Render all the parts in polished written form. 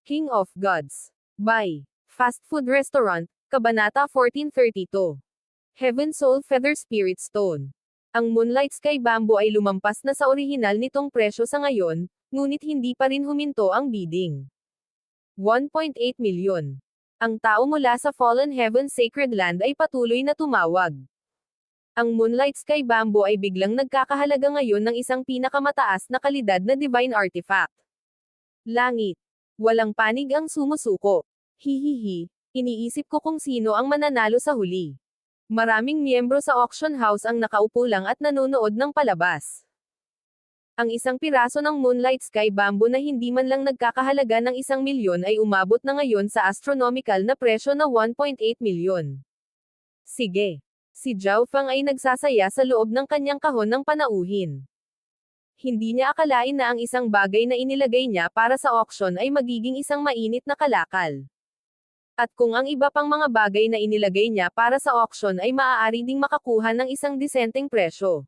King of Gods. By Fast Food Restaurant, Kabanata 1432. Heaven Soul Feather Spirit Stone. Ang Moonlight Sky Bamboo ay lumampas na sa orihinal nitong presyo sa ngayon, ngunit hindi pa rin huminto ang bidding. 1.8 milyon. Ang tao mula sa Fallen Heaven Sacred Land ay patuloy na tumawag. Ang Moonlight Sky Bamboo ay biglang nagkakahalaga ngayon ng isang pinakamataas na kalidad na divine artifact. Langit. Walang panig ang sumusuko. Hihihi. Iniisip ko kung sino ang mananalo sa huli. Maraming miyembro sa auction house ang nakaupo lang at nanonood ng palabas. Ang isang piraso ng Moonlight Sky Bamboo na hindi man lang nagkakahalaga ng 1 milyon ay umabot na ngayon sa astronomical na presyo na 1.8 milyon. Sige. Si Zhao Feng ay nagsasaya sa loob ng kanyang kahon ng panauhin. Hindi niya akalain na ang isang bagay na inilagay niya para sa auction ay magiging isang mainit na kalakal. At kung ang iba pang mga bagay na inilagay niya para sa auction ay maaari ding makakuha ng isang disenteng presyo.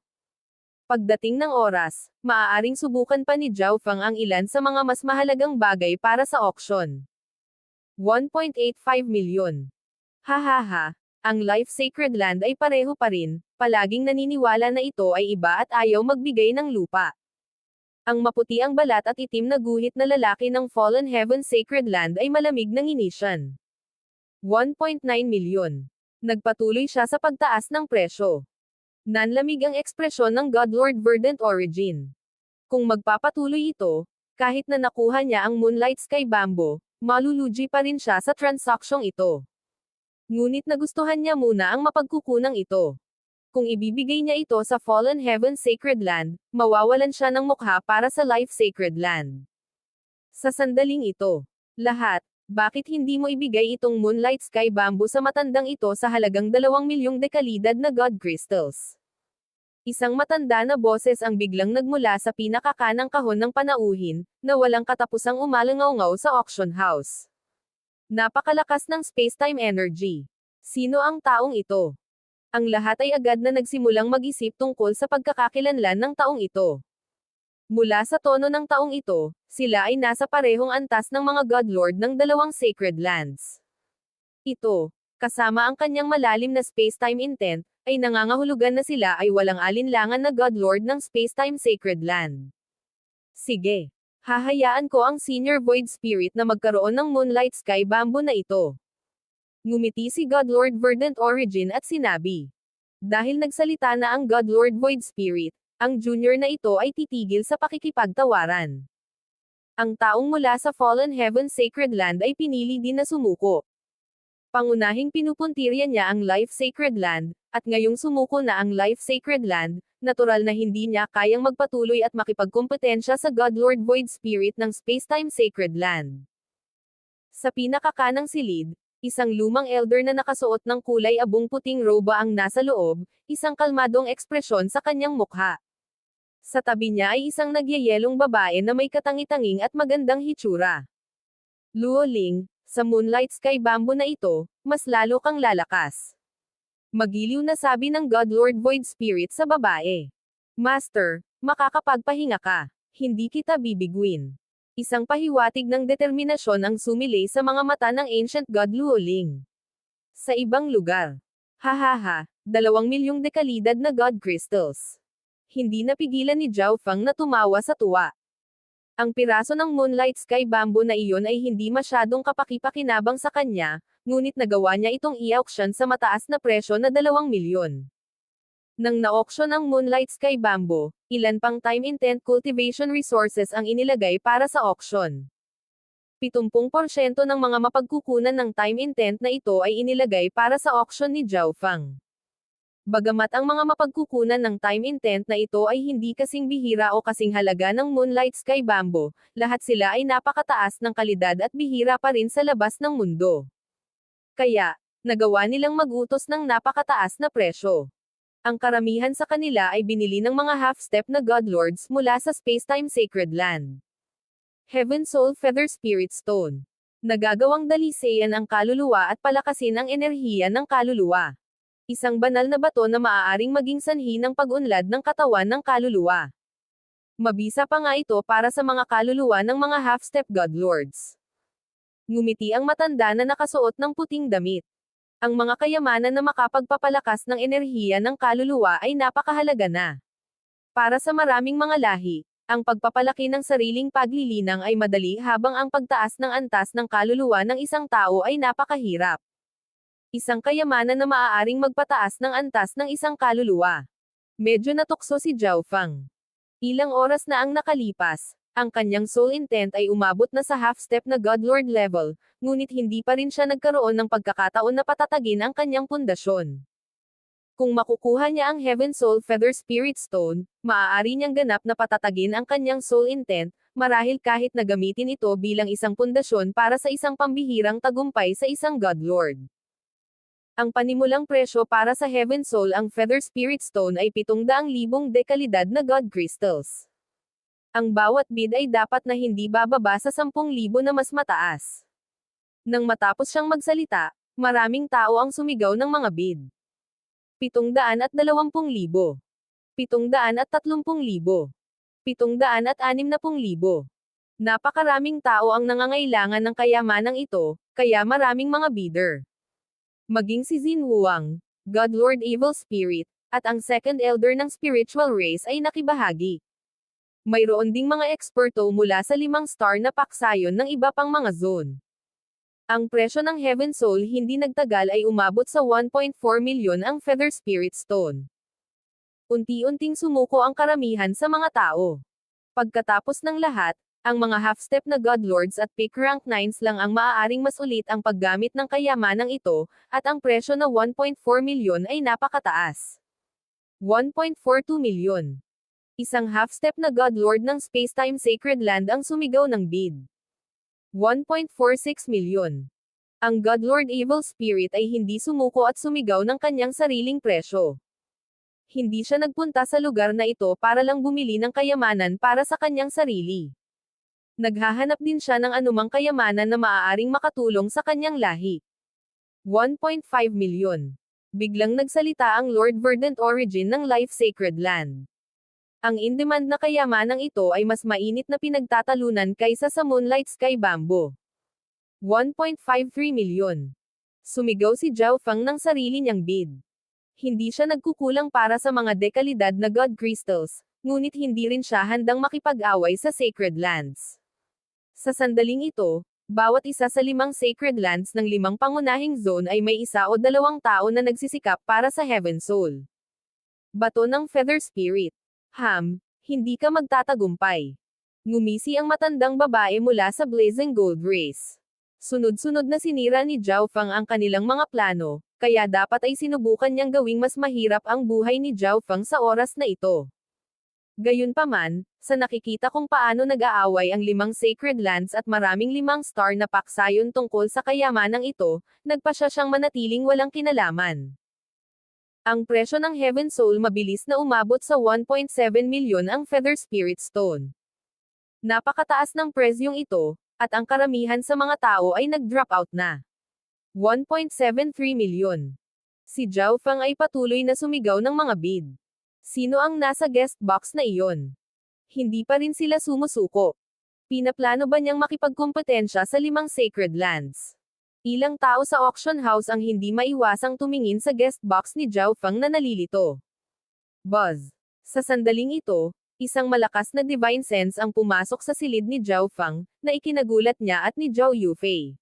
Pagdating ng oras, maaaring subukan pa ni Zhao Feng ang ilan sa mga mas mahalagang bagay para sa auction. 1.85 milyon. Hahaha. Ang Life Sacred Land ay pareho pa rin, palaging naniniwala na ito ay iba at ayaw magbigay ng lupa. Ang maputi ang balat at itim na guhit na lalaki ng Fallen Heaven Sacred Land ay malamig ng inisyan. 1.9 milyon. Nagpatuloy siya sa pagtaas ng presyo. Nanlamig ang ekspresyon ng Godlord Verdant Origin. Kung magpapatuloy ito, kahit na nakuha niya ang Moonlight Sky Bamboo, malulugi pa rin siya sa transaksyong ito. Ngunit nagustuhan niya muna ang mapagkukunang ito. Kung ibibigay niya ito sa Fallen Heaven Sacred Land, mawawalan siya ng mukha para sa Life Sacred Land. Sa sandaling ito, lahat, bakit hindi mo ibigay itong Moonlight Sky Bamboo sa matandang ito sa halagang 2 milyong dekalidad na God Crystals? Isang matanda na boses ang biglang nagmula sa pinakakanang kahon ng panauhin, na walang katapusang umalangaw-ngaw sa auction house. Napakalakas ng space-time energy. Sino ang taong ito? Ang lahat ay agad na nagsimulang mag-isip tungkol sa pagkakakilanlan ng taong ito. Mula sa tono ng taong ito, sila ay nasa parehong antas ng mga Godlord ng dalawang Sacred Lands. Ito, kasama ang kanyang malalim na space-time intent, ay nangangahulugan na sila ay walang alinlangan na Godlord ng space-time Sacred Land. Sige. Hahayaan ko ang Senior Void Spirit na magkaroon ng Moonlight Sky Bamboo na ito. Ngumiti si Godlord Verdant Origin at sinabi. Dahil nagsalita na ang Godlord Void Spirit, ang junior na ito ay titigil sa pakikipagtawaran. Ang taong mula sa Fallen Heaven Sacred Land ay pinili din na sumuko. Pangunahing pinupuntirya niya ang Life Sacred Land, at ngayong sumuko na ang Life Sacred Land, natural na hindi niya kayang magpatuloy at makipagkompetensya sa Godlord Void Spirit ng Spacetime Sacred Land. Sa pinakakanang silid, isang lumang elder na nakasuot ng kulay abong puting roba ang nasa loob, isang kalmadong ekspresyon sa kanyang mukha. Sa tabi niya ay isang nagyayelong babae na may katangi-tanging at magandang hitsura. Luo Ling, sa Moonlight Sky Bamboo na ito, mas lalo kang lalakas. Magiliw na sabi ng Godlord Void Spirit sa babae. Master, makakapagpahinga ka. Hindi kita bibiguin. Isang pahiwatig ng determinasyon ang sumilay sa mga mata ng Ancient God Luo Ling. Sa ibang lugar. Hahaha, 2 milyong dekalidad na God Crystals. Hindi napigilan ni Zhao Feng na tumawa sa tuwa. Ang piraso ng Moonlight Sky Bamboo na iyon ay hindi masyadong kapakipakinabang sa kanya, ngunit nagawa niya itong i-auction sa mataas na presyo na 2 milyon. Nang na-auction ang Moonlight Sky Bamboo, ilan pang time intent cultivation resources ang inilagay para sa auction. 70% ng mga mapagkukunan ng time intent na ito ay inilagay para sa auction ni Zhao Feng. Bagamat ang mga mapagkukunan ng time intent na ito ay hindi kasing bihira o kasing halaga ng Moonlight Sky Bamboo, lahat sila ay napakataas ng kalidad at bihira pa rin sa labas ng mundo. Kaya, nagawa nilang mag-utos ng napakataas na presyo. Ang karamihan sa kanila ay binili ng mga half-step na Godlords mula sa Spacetime Sacred Land. Heaven Soul Feather Spirit Stone. Nagagawang dalisayan ang kaluluwa at palakasin ang enerhiya ng kaluluwa. Isang banal na bato na maaaring maging sanhi ng pag-unlad ng katawan ng kaluluwa. Mabisa pa nga ito para sa mga kaluluwa ng mga half-step Godlords. Ngumiti ang matanda na nakasuot ng puting damit. Ang mga kayamanan na makapagpapalakas ng enerhiya ng kaluluwa ay napakahalaga na. Para sa maraming mga lahi, ang pagpapalaki ng sariling paglilinang ay madali habang ang pagtaas ng antas ng kaluluwa ng isang tao ay napakahirap. Isang kayamanan na maaaring magpataas ng antas ng isang kaluluwa. Medyo natukso si Zhao Feng. Ilang oras na ang nakalipas, ang kanyang soul intent ay umabot na sa half-step na Godlord level, ngunit hindi pa rin siya nagkaroon ng pagkakataon na patatagin ang kanyang pundasyon. Kung makukuha niya ang Heaven Soul Feather Spirit Stone, maaari niyang ganap na patatagin ang kanyang soul intent, marahil kahit na gamitin ito bilang isang pundasyon para sa isang pambihirang tagumpay sa isang Godlord. Ang panimulang presyo para sa Heaven Soul ang Feather Spirit Stone ay 700,000 dekalidad na God Crystals. Ang bawat bid ay dapat na hindi bababa sa 10,000 na mas mataas. Nang matapos siyang magsalita, maraming tao ang sumigaw ng mga bid. 720,000, 730,000, 760,000. Napakaraming tao ang nangangailangan ng kayamanang ito, kaya maraming mga bidder. Maging si Xin Huang, Godlord Evil Spirit, at ang Second Elder ng Spiritual Race ay nakibahagi. Mayroon ding mga eksperto mula sa 5-star na paksayon ng iba pang mga zone. Ang presyo ng Heaven Soul hindi nagtagal ay umabot sa 1.4 milyon ang Feather Spirit Stone. Unti-unting sumuko ang karamihan sa mga tao. Pagkatapos ng lahat, ang mga half-step na Godlords at Peak Rank 9s lang ang maaaring masulit ang paggamit ng kayamanang ito, at ang presyo na 1.4 milyon ay napakataas. 1.42 milyon. Isang half-step na Godlord ng Spacetime Sacred Land ang sumigaw ng bid. 1.46 milyon. Ang Godlord Evil Spirit ay hindi sumuko at sumigaw ng kanyang sariling presyo. Hindi siya nagpunta sa lugar na ito para lang bumili ng kayamanan para sa kanyang sarili. Naghahanap din siya ng anumang kayamanan na maaaring makatulong sa kanyang lahi. 1.5 milyon. Biglang nagsalita ang Lord Verdant Origin ng Life Sacred Land. Ang in-demand na kayamanang ito ay mas mainit na pinagtatalunan kaysa sa Moonlight Sky Bamboo. 1.53 milyon. Sumigaw si Zhao Feng ng sarili niyang bid. Hindi siya nagkukulang para sa mga dekalidad na God Crystals, ngunit hindi rin siya handang makipag-away sa Sacred Lands. Sa sandaling ito, bawat isa sa 5 Sacred Lands ng 5 pangunahing zone ay may 1 o 2 tao na nagsisikap para sa Heaven Soul. Bato ng Feather Spirit. Hindi ka magtatagumpay. Ngumisi ang matandang babae mula sa Blazing Gold Race. Sunod-sunod na sinira ni Zhao Feng ang kanilang mga plano, kaya dapat ay sinubukan niyang gawing mas mahirap ang buhay ni Zhao Feng sa oras na ito. Gayunpaman, sa nakikita kung paano nag-aaway ang 5 Sacred Lands at maraming 5-star na paksayon tungkol sa kayamanang ito, nagpasya siyang manatiling walang kinalaman. Ang presyo ng Heaven Soul mabilis na umabot sa 1.7 milyon ang Feather Spirit Stone. Napakataas ng presyong ito, at ang karamihan sa mga tao ay nag-drop out na. 1.73 milyon. Si Zhao Feng ay patuloy na sumigaw ng mga bid. Sino ang nasa guest box na iyon? Hindi pa rin sila sumusuko. Pinaplano ba niyang makipagkumpetensya sa 5 Sacred Lands? Ilang tao sa auction house ang hindi maiwasang tumingin sa guest box ni Zhao Feng na nalilito. Buzz. Sa sandaling ito, isang malakas na divine sense ang pumasok sa silid ni Zhao Feng, na ikinagulat niya at ni Zhao Yufei.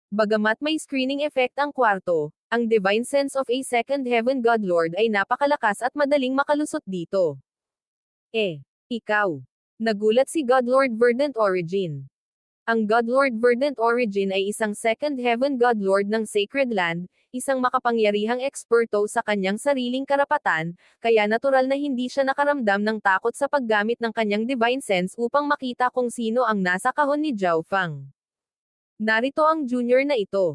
Bagamat may screening effect ang kwarto, ang divine sense of a second heaven Godlord ay napakalakas at madaling makalusot dito. Ikaw. Nagulat si Godlord Verdant Origin. Ang Godlord Verdant Origin ay isang Second Heaven Godlord ng Sacred Land, isang makapangyarihang eksperto sa kanyang sariling karapatan, kaya natural na hindi siya nakaramdam ng takot sa paggamit ng kanyang divine sense upang makita kung sino ang nasa kahon ni Zhao Feng. Narito ang junior na ito.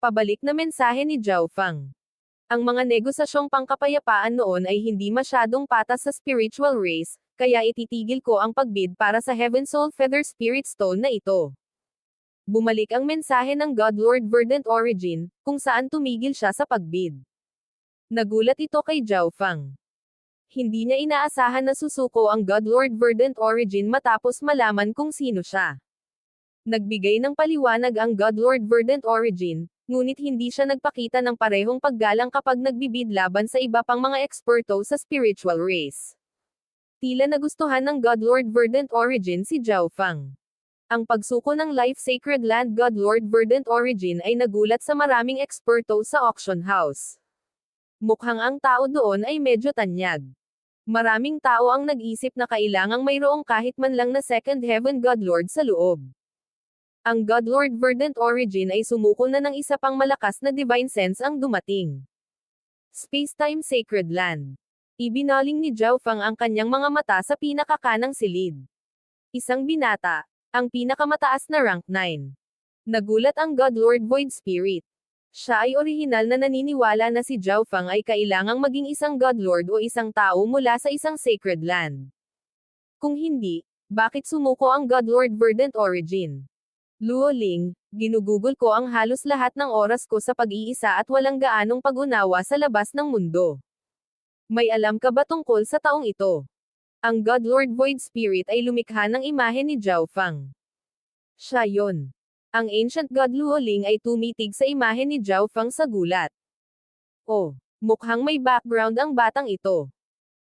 Pabalik na mensahe ni Zhao Feng. Ang mga negosasyong pangkapayapaan noon ay hindi masyadong patas sa spiritual race, kaya ititigil ko ang pagbid para sa Heaven Soul Feather Spirit Stone na ito. Bumalik ang mensahe ng Godlord Verdant Origin, kung saan tumigil siya sa pagbid. Nagulat ito kay Zhao Feng. Hindi niya inaasahan na susuko ang Godlord Verdant Origin matapos malaman kung sino siya. Nagbigay ng paliwanag ang Godlord Verdant Origin, ngunit hindi siya nagpakita ng parehong paggalang kapag nagbibid laban sa iba pang mga eksperto sa spiritual race. Tila nagustuhan ng Godlord Verdant Origin si Zhao Fang. Ang pagsuko ng Life Sacred Land Godlord Verdant Origin ay nagulat sa maraming eksperto sa auction house. Mukhang ang tao doon ay medyo tanyag. Maraming tao ang nag-isip na kailangang mayroong kahit man lang na Second Heaven Godlord sa loob. Ang Godlord Verdant Origin ay sumuko na ng isa pang malakas na divine sense ang dumating. Space-time Sacred Land. Ibinaling ni Zhao Fang ang kanyang mga mata sa pinakakanang silid. Isang binata, ang pinakamataas na rank 9. Nagulat ang Godlord Void Spirit. Siya ay orihinal na naniniwala na si Zhao Fang ay kailangang maging isang Godlord o isang tao mula sa isang Sacred Land. Kung hindi, bakit sumuko ang Godlord Verdant Origin? Luo Ling, ginugugol ko ang halos lahat ng oras ko sa pag-iisa at walang gaanong pag-unawa sa labas ng mundo. May alam ka ba tungkol sa taong ito? Ang Godlord Void Spirit ay lumikha ng imahe ni Zhao Fang. Siya yon. Ang Ancient God Luo Ling ay tumitig sa imahe ni Zhao Fang sa gulat. Oh, mukhang may background ang batang ito.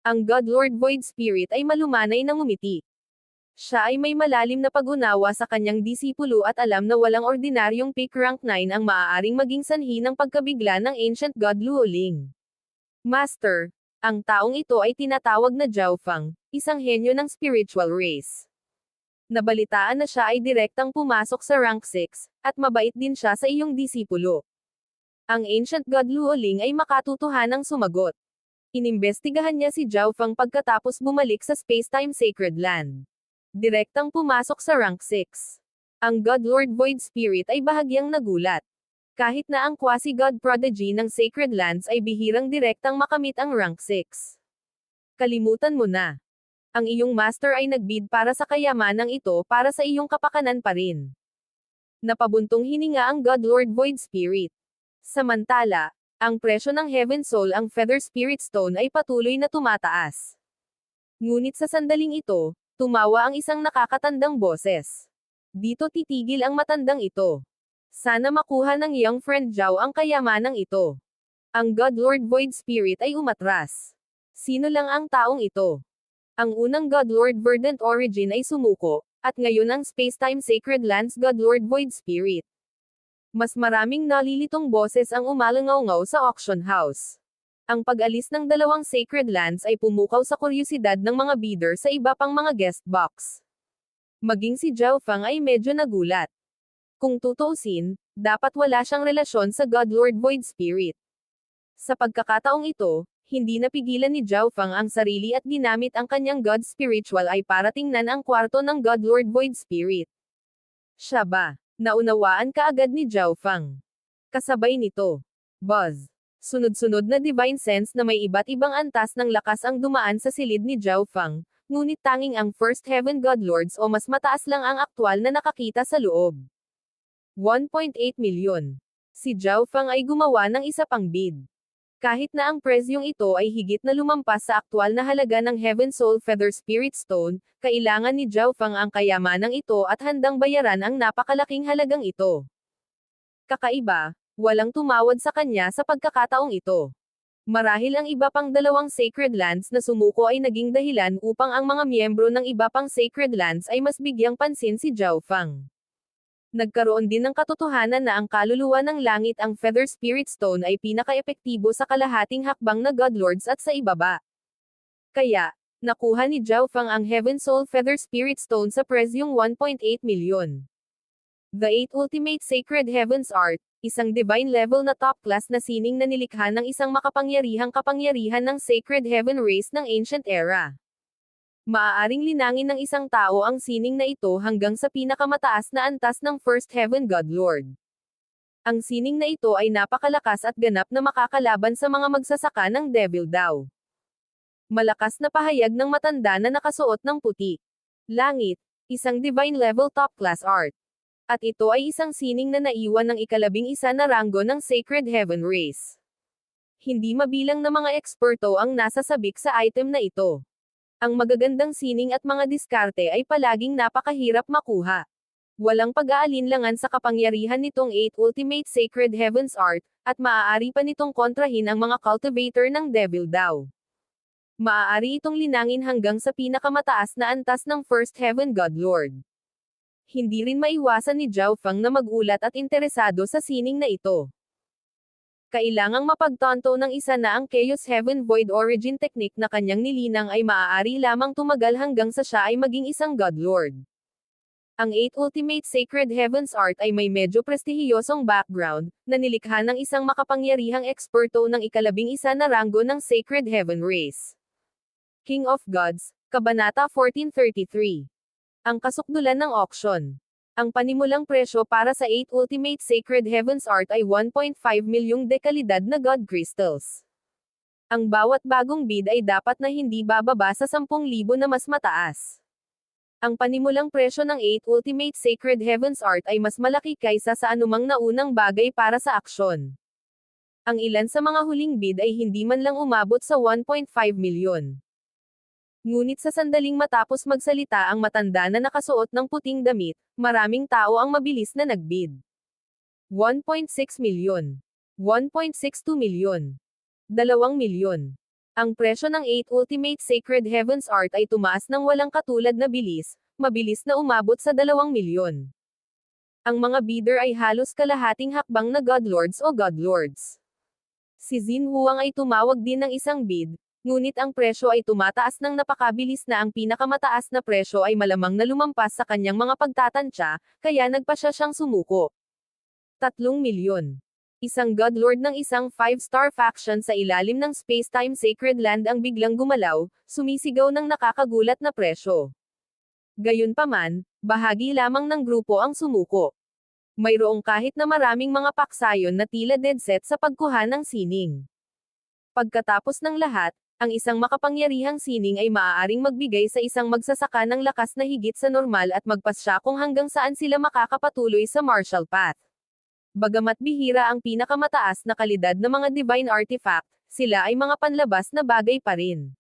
Ang Godlord Void Spirit ay malumanay na ngumiti. Siya ay may malalim na pag-unawa sa kanyang disipulo at alam na walang ordinaryong peak rank 9 ang maaaring maging sanhi ng pagkabigla ng Ancient God Luo Ling. Master, ang taong ito ay tinatawag na Zhao Fang, isang henyo ng spiritual race. Nabalitaan na siya ay direktang pumasok sa rank 6, at mabait din siya sa iyong disipulo. Ang Ancient God Luo Ling ay makatutuhanang sumagot. Inimbestigahan niya si Zhao Fang pagkatapos bumalik sa Spacetime Sacred Land. Direktang pumasok sa rank 6. Ang Godlord Void Spirit ay bahagyang nagulat. Kahit na ang quasi-God Prodigy ng Sacred Lands ay bihirang direktang makamit ang rank 6. Kalimutan mo na. Ang iyong master ay nagbid para sa kayamanang ito para sa iyong kapakanan pa rin. Napabuntong hininga ang Godlord Void Spirit. Samantala, ang presyo ng Heaven Soul ang Feather Spirit Stone ay patuloy na tumataas. Ngunit sa sandaling ito, tumawa ang isang nakakatandang boses. Dito titigil ang matandang ito. Sana makuha ng young friend Zhao ang kayamanang ito. Ang Godlord Void Spirit ay umatras. Sino lang ang taong ito? Ang unang Godlord Verdant Origin ay sumuko, at ngayon ang Spacetime Sacred Lands Godlord Void Spirit. Mas maraming nalilitong boses ang umalangaw-ngaw sa auction house. Ang pag-alis ng dalawang Sacred Lands ay pumukaw sa kuryosidad ng mga bidder sa iba pang mga guest box. Maging si Zhao Fang ay medyo nagulat. Kung tutuusin, dapat wala siyang relasyon sa Godlord Void Spirit. Sa pagkakataong ito, hindi napigilan ni Zhao Fang ang sarili at ginamit ang kanyang God Spiritual ay para tingnan ang kwarto ng Godlord Void Spirit. Siya ba? Naunawaan kaagad ni Zhao Fang. Kasabay nito, buzz. Sunod-sunod na divine sense na may iba't ibang antas ng lakas ang dumaan sa silid ni Zhao Fang, ngunit tanging ang First Heaven Godlords o mas mataas lang ang aktwal na nakakita sa loob. 1.8 million. Si Zhao Fang ay gumawa ng isa pang bid. Kahit na ang presyong ito ay higit na lumampas sa aktwal na halaga ng Heaven Soul Feather Spirit Stone, kailangan ni Zhao Fang ang kayamanang ito at handang bayaran ang napakalaking halagang ito. Kakaiba, walang tumawad sa kanya sa pagkakataong ito. Marahil ang iba pang dalawang Sacred Lands na sumuko ay naging dahilan upang ang mga miyembro ng iba pang Sacred Lands ay mas bigyang pansin si Zhao Fang. Nagkaroon din ng katotohanan na ang kaluluwa ng langit ang Feather Spirit Stone ay pinaka-epektibo sa kalahating hakbang na Godlords at sa ibaba. Kaya, nakuha ni Zhao Fang ang Heaven Soul Feather Spirit Stone sa presyong 1.8 million. The Eight Ultimate Sacred Heavens Art, isang divine level na top-class na sining na nilikha ng isang makapangyarihang kapangyarihan ng Sacred Heaven Race ng Ancient Era. Maaaring linangin ng isang tao ang sining na ito hanggang sa pinakamataas na antas ng First Heaven Godlord. Ang sining na ito ay napakalakas at ganap na makakalaban sa mga magsasaka ng Devil Daw. Malakas na pahayag ng matanda na nakasuot ng puti. Langit, isang divine level top-class art. At ito ay isang sining na naiwan ng ika-11 na ranggo ng Sacred Heaven Race. Hindi mabilang na mga eksperto ang nasasabik sa item na ito. Ang magagandang sining at mga diskarte ay palaging napakahirap makuha. Walang pag-aalinlangan sa kapangyarihan nitong 8 Ultimate Sacred Heavens Art, at maaari pa nitong kontrahin ang mga cultivator ng Devil Daw. Maaari itong linangin hanggang sa pinakamataas na antas ng First Heaven God Lord. Hindi rin maiwasan ni Zhao Feng na magulat at interesado sa sining na ito. Kailangang mapagtanto ng isa na ang Chaos Heaven Void Origin technique na kanyang nilinang ay maaari lamang tumagal hanggang sa siya ay maging isang God Lord. Ang 8 Ultimate Sacred Heavens Art ay may medyo prestihiyosong background, na nilikha ng isang makapangyarihang eksperto ng ika-11 na ranggo ng Sacred Heaven Race. King of Gods, Kabanata 1433. Ang kasukdulan ng auction. Ang panimulang presyo para sa 8 Ultimate Sacred Heavens Art ay 1.5 milyong dekalidad na God Crystals. Ang bawat bagong bid ay dapat na hindi bababa sa 10,000 na mas mataas. Ang panimulang presyo ng 8 Ultimate Sacred Heavens Art ay mas malaki kaysa sa anumang naunang bagay para sa aksyon. Ang ilan sa mga huling bid ay hindi man lang umabot sa 1.5 milyon. Ngunit sa sandaling matapos magsalita ang matanda na nakasuot ng puting damit, maraming tao ang mabilis na nagbid. 1.6 milyon. 1.62 milyon. 2 milyon. Ang presyo ng 8 Ultimate Sacred Heavens Art ay tumaas ng walang katulad na bilis, mabilis na umabot sa 2 milyon. Ang mga bidder ay halos kalahating hakbang na Godlords o Godlords. Si Xin Huang ay tumawag din ng isang bid, ngunit ang presyo ay tumataas ng napakabilis na ang pinakamataas na presyo ay malamang na lumampas sa kanyang mga pagtatantya, kaya nagpa siyang sumuko. 3 milyon. Isang Godlord ng isang 5-star faction sa ilalim ng Spacetime Sacred Land ang biglang gumalaw, sumisigaw ng nakakagulat na presyo. Gayunpaman, bahagi lamang ng grupo ang sumuko. Mayroong kahit na maraming mga paksayon na tila dead set sa pagkuha ng sining. Pagkatapos ng lahat, ang isang makapangyarihang sining ay maaaring magbigay sa isang magsasaka ng lakas na higit sa normal at magpasya kung hanggang saan sila makakapatuloy sa martial path. Bagamat bihira ang pinakamataas na kalidad ng mga divine artifact, sila ay mga panlabas na bagay pa rin.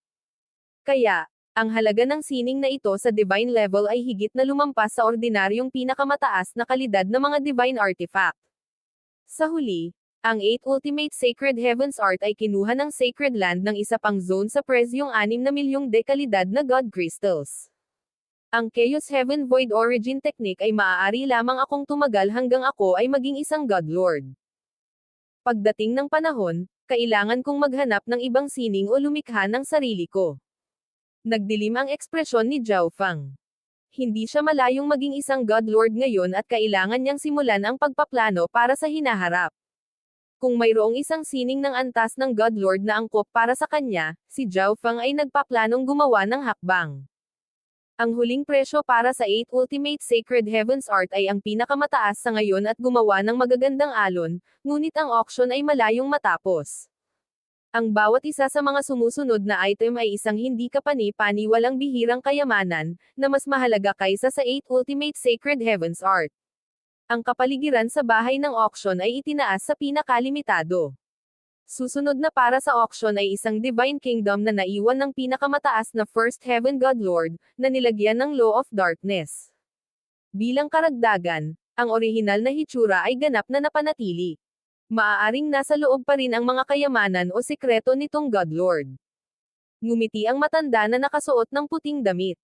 Kaya, ang halaga ng sining na ito sa divine level ay higit na lumampas sa ordinaryong pinakamataas na kalidad ng mga divine artifact. Sa huli, ang 8 Ultimate Sacred Heavens Art ay kinuha ng Sacred Land ng isa pang zone sa presyong 6 na milyong dekalidad na God Crystals. Ang Chaos Heaven Void Origin technique ay maaari lamang akong tumagal hanggang ako ay maging isang Godlord. Pagdating ng panahon, kailangan kong maghanap ng ibang sining o lumikha ng sarili ko. Nagdilim ang ekspresyon ni Zhao Feng. Hindi siya malayong maging isang Godlord ngayon at kailangan niyang simulan ang pagpaplano para sa hinaharap. Kung mayroong isang sining ng antas ng Godlord na angkop para sa kanya, si Zhao Feng ay nagpaplanong gumawa ng hakbang. Ang huling presyo para sa 8 Ultimate Sacred Heavens Art ay ang pinakamataas sa ngayon at gumawa ng magagandang alon, ngunit ang auction ay malayong matapos. Ang bawat isa sa mga sumusunod na item ay isang hindi kapani-paniwalang bihirang kayamanan, na mas mahalaga kaysa sa 8 Ultimate Sacred Heavens Art. Ang kapaligiran sa bahay ng auction ay itinaas sa pinakalimitado. Susunod na para sa auction ay isang Divine Kingdom na naiwan ng pinakamataas na First Heaven God Lord, na nilagyan ng Law of Darkness. Bilang karagdagan, ang orihinal na hitsura ay ganap na napanatili. Maaaring nasa loob pa rin ang mga kayamanan o sikreto nitong God Lord. Ngumiti ang matanda na nakasuot ng puting damit.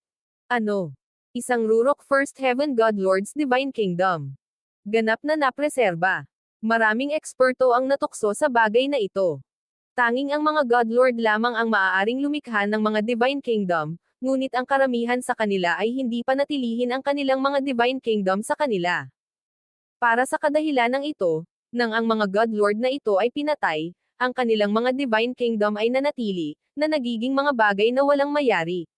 Ano? Isang Rurok First Heaven God Lord's Divine Kingdom. Ganap na napreserba. Maraming eksperto ang natukso sa bagay na ito. Tanging ang mga Godlord lamang ang maaaring lumikha ng mga Divine Kingdom, ngunit ang karamihan sa kanila ay hindi panatilihin ang kanilang mga Divine Kingdom sa kanila. Para sa kadahilanang ito, nang ang mga Godlord na ito ay pinatay, ang kanilang mga Divine Kingdom ay nanatili, na nagiging mga bagay na walang mayari.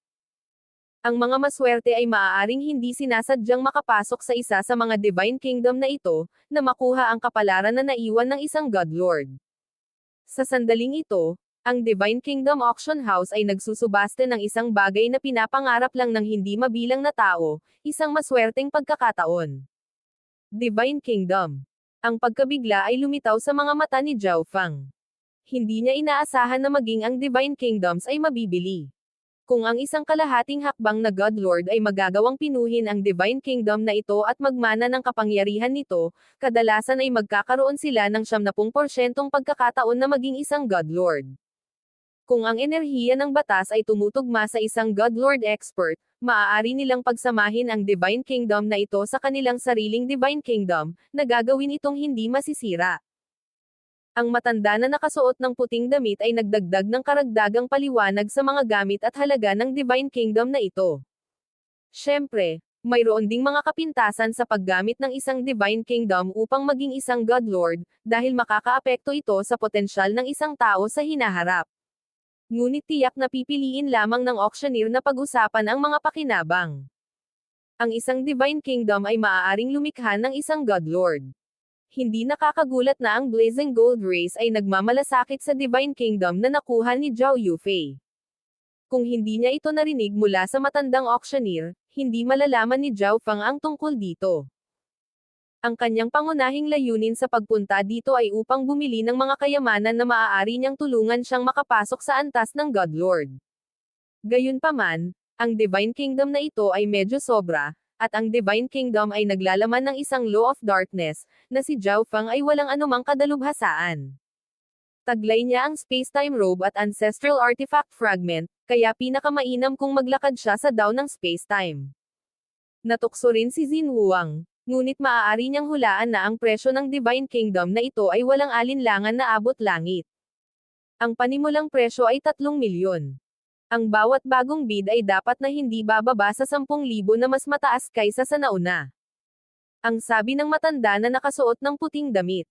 Ang mga maswerte ay maaaring hindi sinasadyang makapasok sa isa sa mga Divine Kingdom na ito, na makuha ang kapalaran na naiwan ng isang Godlord. Sa sandaling ito, ang Divine Kingdom Auction House ay nagsusubaste ng isang bagay na pinapangarap lang ng hindi mabilang na tao, isang maswerteng pagkakataon. Divine Kingdom. Ang pagkabigla ay lumitaw sa mga mata ni Zhao Feng. Hindi niya inaasahan na maging ang Divine Kingdoms ay mabibili. Kung ang isang kalahating hakbang na God Lord ay magagawang pinuhin ang Divine Kingdom na ito at magmana ng kapangyarihan nito, kadalasan ay magkakaroon sila ng 70% pagkakataon na maging isang God Lord. Kung ang enerhiya ng batas ay tumutugma sa isang God Lord expert, maaari nilang pagsamahin ang Divine Kingdom na ito sa kanilang sariling Divine Kingdom, na gagawin itong hindi masisira. Ang matanda na nakasuot ng puting damit ay nagdagdag ng karagdagang paliwanag sa mga gamit at halaga ng Divine Kingdom na ito. Siyempre, mayroon ding mga kapintasan sa paggamit ng isang Divine Kingdom upang maging isang God Lord, dahil makakaapekto ito sa potensyal ng isang tao sa hinaharap. Ngunit tiyak na pipiliin lamang ng auctioneer na pag-usapan ang mga pakinabang. Ang isang Divine Kingdom ay maaaring lumikha ng isang God Lord. Hindi nakakagulat na ang Blazing Gold Race ay nagmamalasakit sa Divine Kingdom na nakuha ni Zhao Yufei. Kung hindi niya ito narinig mula sa matandang auctioneer, hindi malalaman ni Zhao Feng ang tungkol dito. Ang kanyang pangunahing layunin sa pagpunta dito ay upang bumili ng mga kayamanan na maaari niyang tulungan siyang makapasok sa antas ng God Lord. Gayunpaman, ang Divine Kingdom na ito ay medyo sobra, at ang Divine Kingdom ay naglalaman ng isang Law of Darkness, na si Zhao Feng ay walang anumang kadalubhasaan. Taglay niya ang Spacetime Robe at Ancestral Artifact Fragment, kaya pinakamainam kung maglakad siya sa daw ng Spacetime. Natukso rin si Xin Huang, ngunit maaari niyang hulaan na ang presyo ng Divine Kingdom na ito ay walang alinlangan na abot langit. Ang panimulang presyo ay 3 milyon. Ang bawat bagong bid ay dapat na hindi bababa sa 10,000 na mas mataas kaysa sa nauna. Ang sabi ng matanda na nakasuot ng puting damit.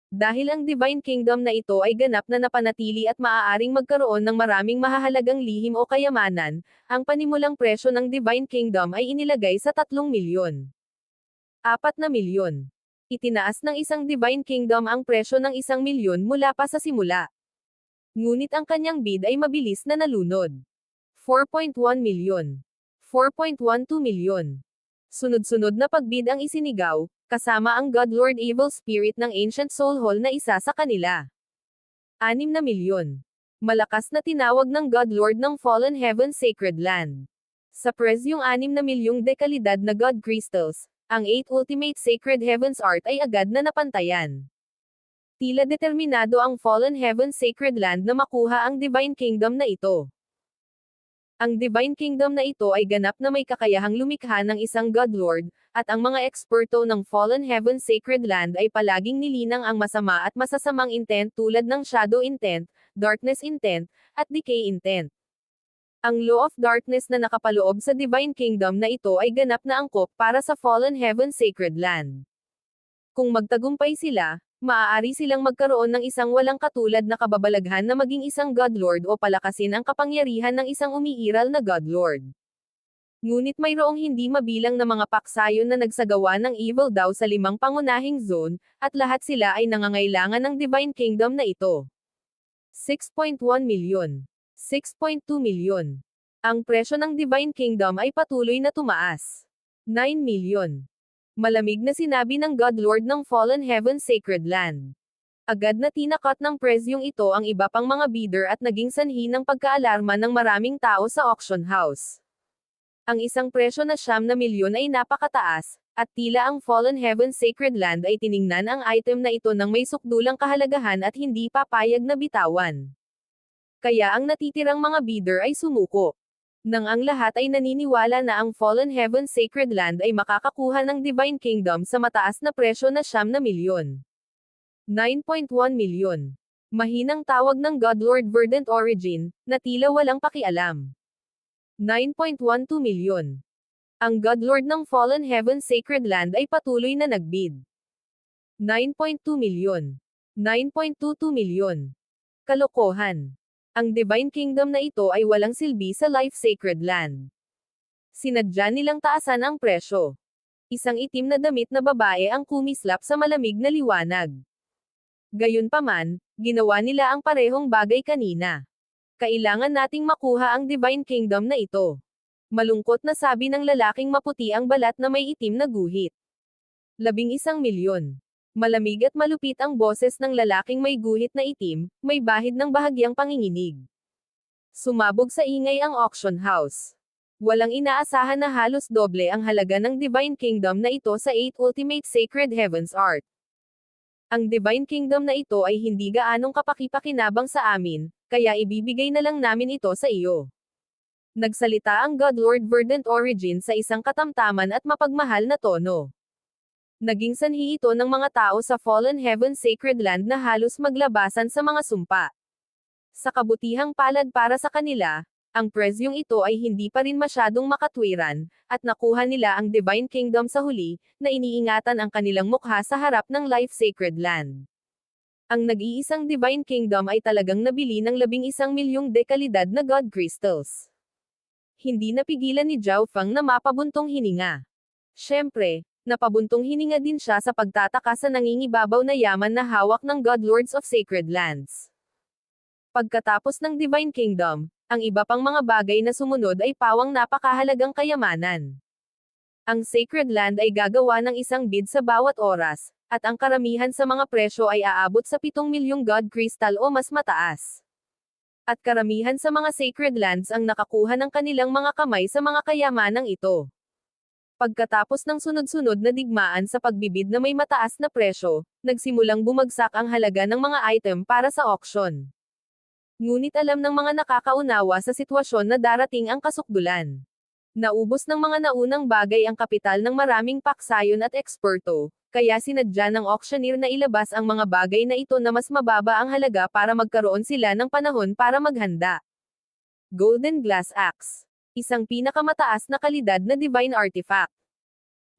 Dahil ang Divine Kingdom na ito ay ganap na napanatili at maaaring magkaroon ng maraming mahahalagang lihim o kayamanan, ang panimulang presyo ng Divine Kingdom ay inilagay sa 3 milyon. 4 na milyon. Itinaas ng isang Divine Kingdom ang presyo ng 1 milyon mula pa sa simula. Ngunit ang kanyang bid ay mabilis na nalunod. 4.1 milyon. 4.12 milyon. Sunod-sunod na pagbid ang isinigaw, kasama ang God Lord Evil Spirit ng Ancient Soul Hall na isa sa kanila. 6 na milyon. Malakas na tinawag ng God Lord ng Fallen Heaven Sacred Land. Sa presyong 6 na milyong dekalidad na God Crystals, ang 8 Ultimate Sacred Heavens Art ay agad na napantayan. Tila determinado ang Fallen Heaven Sacred Land na makuha ang Divine Kingdom na ito. Ang Divine Kingdom na ito ay ganap na may kakayahang lumikha ng isang God Lord, at ang mga eksperto ng Fallen Heaven Sacred Land ay palaging nilinang ang masama at masasamang intent tulad ng Shadow Intent, Darkness Intent, at Decay Intent. Ang Law of Darkness na nakapaloob sa Divine Kingdom na ito ay ganap na angkop para sa Fallen Heaven Sacred Land. Kung magtagumpay sila, maaari silang magkaroon ng isang walang katulad na kababalaghan na maging isang God Lord o palakasin ang kapangyarihan ng isang umiiral na God Lord. Ngunit mayroong hindi mabilang na mga paksayon na nagsagawa ng evil daw sa 5 pangunahing zone, at lahat sila ay nangangailangan ng Divine Kingdom na ito. 6.1 milyon. 6.2 milyon. Ang presyo ng Divine Kingdom ay patuloy na tumaas. 9 milyon. Malamig na sinabi ng God Lord ng Fallen Heaven Sacred Land. Agad na tinakot ng presyong ito ang iba pang mga bidder at naging sanhi ng pagkaalarma ng maraming tao sa auction house. Ang isang presyo na 9 na milyon ay napakataas, at tila ang Fallen Heaven Sacred Land ay tiningnan ang item na ito ng may sukdulang kahalagahan at hindi papayag na bitawan. Kaya ang natitirang mga bidder ay sumuko. Nang ang lahat ay naniniwala na ang Fallen Heaven Sacred Land ay makakakuha ng Divine Kingdom sa mataas na presyo na 9 na milyon. 9.1 milyon. Mahinang tawag ng God Lord Verdant Origin, na tila walang pakialam. 9.12 milyon. Ang God Lord ng Fallen Heaven Sacred Land ay patuloy na nagbid. 9.2 milyon. 9.22 milyon. Kalokohan. Ang Divine Kingdom na ito ay walang silbi sa Life Sacred Land. Sinadya nilang taasan ang presyo. Isang itim na damit na babae ang kumislap sa malamig na liwanag. Gayunpaman, ginawa nila ang parehong bagay kanina. Kailangan nating makuha ang Divine Kingdom na ito. Malungkot na sabi ng lalaking maputi ang balat na may itim na guhit. 11 milyon. Malamig at malupit ang boses ng lalaking may guhit na itim, may bahid ng bahagyang panginginig. Sumabog sa ingay ang auction house. Walang inaasahan na halos doble ang halaga ng Divine Kingdom na ito sa 8 Ultimate Sacred Heavens Art. Ang Divine Kingdom na ito ay hindi gaanong kapakipakinabang sa amin, kaya ibibigay na lang namin ito sa iyo. Nagsalita ang God Lord Verdant Origin sa isang katamtaman at mapagmahal na tono. Naging sanhi ito ng mga tao sa Fallen Heaven Sacred Land na halos maglabasan sa mga sumpa. Sa kabutihang palad para sa kanila, ang presyong ito ay hindi pa rin masyadong makatwiran, at nakuha nila ang Divine Kingdom sa huli, na iniingatan ang kanilang mukha sa harap ng Life Sacred Land. Ang nag-iisang Divine Kingdom ay talagang nabili ng 11 milyong dekalidad na God Crystals. Hindi napigilan ni Zhao Feng na mapabuntong hininga. Siyempre, napabuntong hininga din siya sa pagtataka sa nangingibabaw na yaman na hawak ng God Lords of Sacred Lands. Pagkatapos ng Divine Kingdom, ang iba pang mga bagay na sumunod ay pawang napakahalagang kayamanan. Ang Sacred Land ay gagawa ng isang bid sa bawat oras, at ang karamihan sa mga presyo ay aabot sa 7 milyong God Crystal o mas mataas. At karamihan sa mga Sacred Lands ang nakakuha ng kanilang mga kamay sa mga kayamanang ito. Pagkatapos ng sunod-sunod na digmaan sa pagbibid na may mataas na presyo, nagsimulang bumagsak ang halaga ng mga item para sa auction. Ngunit alam ng mga nakakaunawa sa sitwasyon na darating ang kasukdulan. Naubos ng mga naunang bagay ang kapital ng maraming paksayon at eksperto, kaya sinadya ng auctioneer na ilabas ang mga bagay na ito na mas mababa ang halaga para magkaroon sila ng panahon para maghanda. Golden Glass Axe. Isang pinakamataas na kalidad na divine artifact.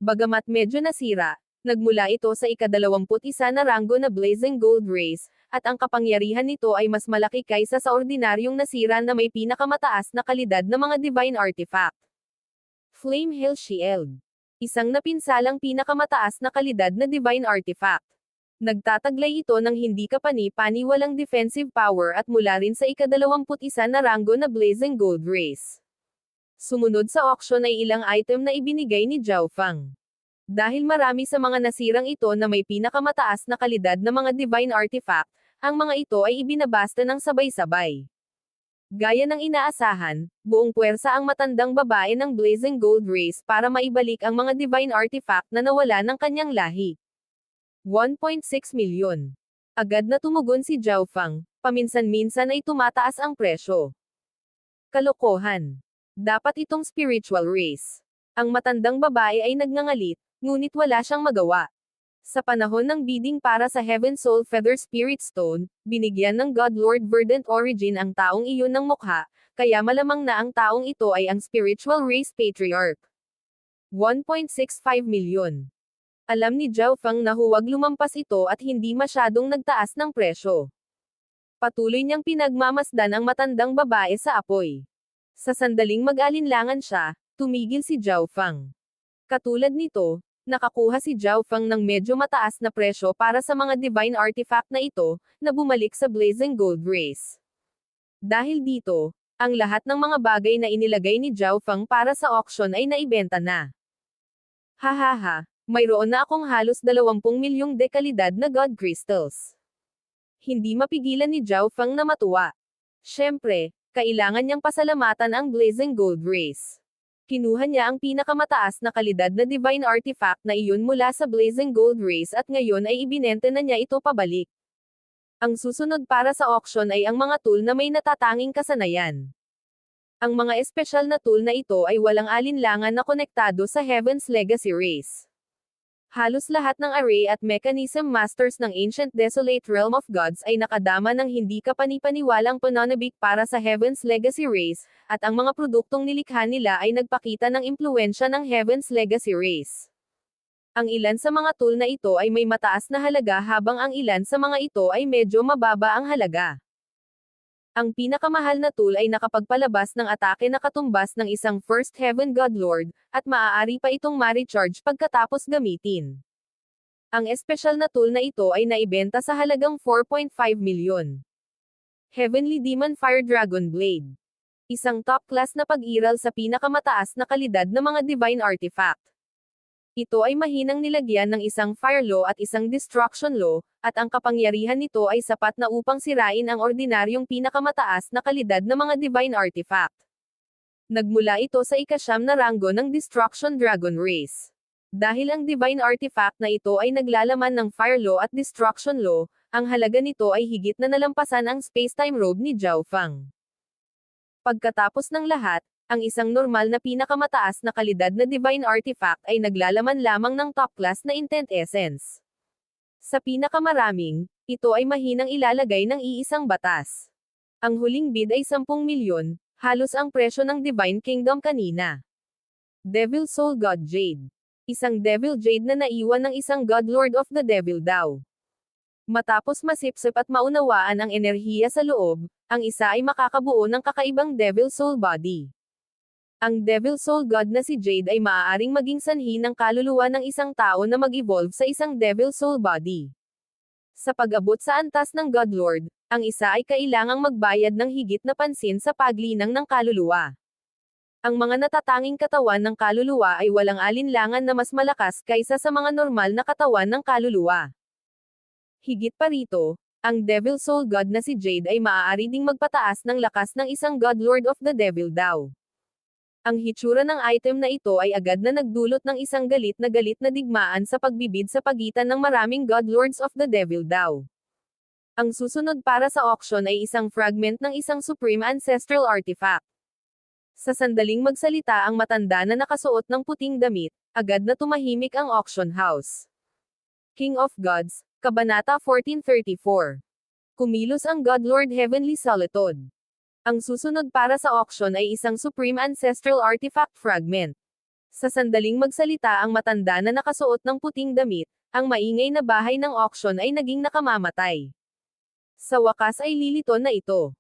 Bagamat medyo nasira, nagmula ito sa ika-21 na ranggo na Blazing Gold Race, at ang kapangyarihan nito ay mas malaki kaysa sa ordinaryong nasira na may pinakamataas na kalidad na mga divine artifact. Flame Hill Shield. Isang napinsalang pinakamataas na kalidad na divine artifact. Nagtataglay ito ng hindi kapani-paniwalang defensive power at mula rin sa ika-21 na ranggo na Blazing Gold Race. Sumunod sa auction ay ilang item na ibinigay ni Zhao Feng. Dahil marami sa mga nasirang ito na may pinakamataas na kalidad na mga divine artifact, ang mga ito ay ibinabasta ng sabay-sabay. Gaya ng inaasahan, buong puwersa ang matandang babae ng Blazing Gold Race para maibalik ang mga divine artifact na nawala ng kanyang lahi. 1.6 milyon. Agad na tumugon si Zhao Feng, paminsan-minsan ay tumataas ang presyo. Kalokohan. Dapat itong spiritual race. Ang matandang babae ay nagngangalit, ngunit wala siyang magawa. Sa panahon ng bidding para sa Heaven Soul Feather Spirit Stone, binigyan ng God Lord Verdant Origin ang taong iyon ng mukha, kaya malamang na ang taong ito ay ang Spiritual Race Patriarch. 1.65 milyon. Alam ni Zhao Feng na huwag lumampas ito at hindi masyadong nagtaas ng presyo. Patuloy niyang pinagmamasdan ang matandang babae sa apoy. Sa sandaling mag-alinlangan siya, tumigil si Zhao Feng. Katulad nito, nakakuha si Zhao Feng ng medyo mataas na presyo para sa mga divine artifact na ito, na bumalik sa Blazing Gold Race. Dahil dito, ang lahat ng mga bagay na inilagay ni Zhao Feng para sa auction ay naibenta na. Hahaha, mayroon na akong halos 20 milyong dekalidad na God Crystals. Hindi mapigilan ni Zhao Feng na matuwa. Siyempre, kailangan niyang pasalamatan ang Blazing Gold Race. Kinuha niya ang pinakamataas na kalidad na divine artifact na iyon mula sa Blazing Gold Race at ngayon ay ibinenta na niya ito pabalik. Ang susunod para sa auction ay ang mga tool na may natatanging kasanayan. Ang mga espesyal na tool na ito ay walang alinlangan na konektado sa Heaven's Legacy Race. Halos lahat ng array at mechanism masters ng Ancient Desolate Realm of Gods ay nakadama ng hindi kapani-paniwalang pananabik para sa Heaven's Legacy Race, at ang mga produktong nilikha nila ay nagpakita ng impluwensya ng Heaven's Legacy Race. Ang ilan sa mga tool na ito ay may mataas na halaga habang ang ilan sa mga ito ay medyo mababa ang halaga. Ang pinakamahal na tool ay nakapagpalabas ng atake na katumbas ng isang First Heaven God Lord, at maaari pa itong ma-recharge pagkatapos gamitin. Ang espesyal na tool na ito ay naibenta sa halagang 4.5 milyon. Heavenly Demon Fire Dragon Blade. Isang top-class na pag-iral sa pinakamataas na kalidad na mga divine artifact. Ito ay mahinang nilagyan ng isang fire law at isang destruction law, at ang kapangyarihan nito ay sapat na upang sirain ang ordinaryong pinakamataas na kalidad na mga divine artifact. Nagmula ito sa ikasyam na ranggo ng Destruction Dragon Race. Dahil ang divine artifact na ito ay naglalaman ng fire law at destruction law, ang halaga nito ay higit na nalampasan ang space-time robe ni Zhao Feng. Pagkatapos ng lahat, ang isang normal na pinakamataas na kalidad na divine artifact ay naglalaman lamang ng top class na intent essence. Sa pinakamaraming, ito ay mahinang ilalagay ng iisang batas. Ang huling bid ay 10 milyon, halos ang presyo ng Divine Kingdom kanina. Devil Soul God Jade. Isang Devil Jade na naiwan ng isang God Lord of the Devil daw. Matapos masipsip at maunawaan ang enerhiya sa loob, ang isa ay makakabuo ng kakaibang Devil Soul Body. Ang Devil Soul God na si Jade ay maaaring maging sanhi ng kaluluwa ng isang tao na mag-evolve sa isang Devil Soul Body. Sa pag-abot sa antas ng God Lord, ang isa ay kailangang magbayad ng higit na pansin sa paglinang ng kaluluwa. Ang mga natatanging katawan ng kaluluwa ay walang alinlangan na mas malakas kaysa sa mga normal na katawan ng kaluluwa. Higit pa rito, ang Devil Soul God na si Jade ay maaari ding magpataas ng lakas ng isang God Lord of the Devil daw. Ang hitsura ng item na ito ay agad na nagdulot ng isang galit na digmaan sa pagbibid sa pagitan ng maraming God Lords of the Devil daw. Ang susunod para sa auction ay isang fragment ng isang Supreme Ancestral Artifact. Sa sandaling magsalita ang matanda na nakasuot ng puting damit, agad na tumahimik ang auction house. King of Gods, Kabanata 1434. Kumilos ang God Lord Heavenly Solitude. Ang susunod para sa auction ay isang Supreme Ancestral Artifact Fragment. Sa sandaling magsalita ang matanda na nakasuot ng puting damit, ang maingay na bahay ng auction ay naging nakamamatay. Sa wakas ay lilito na ito.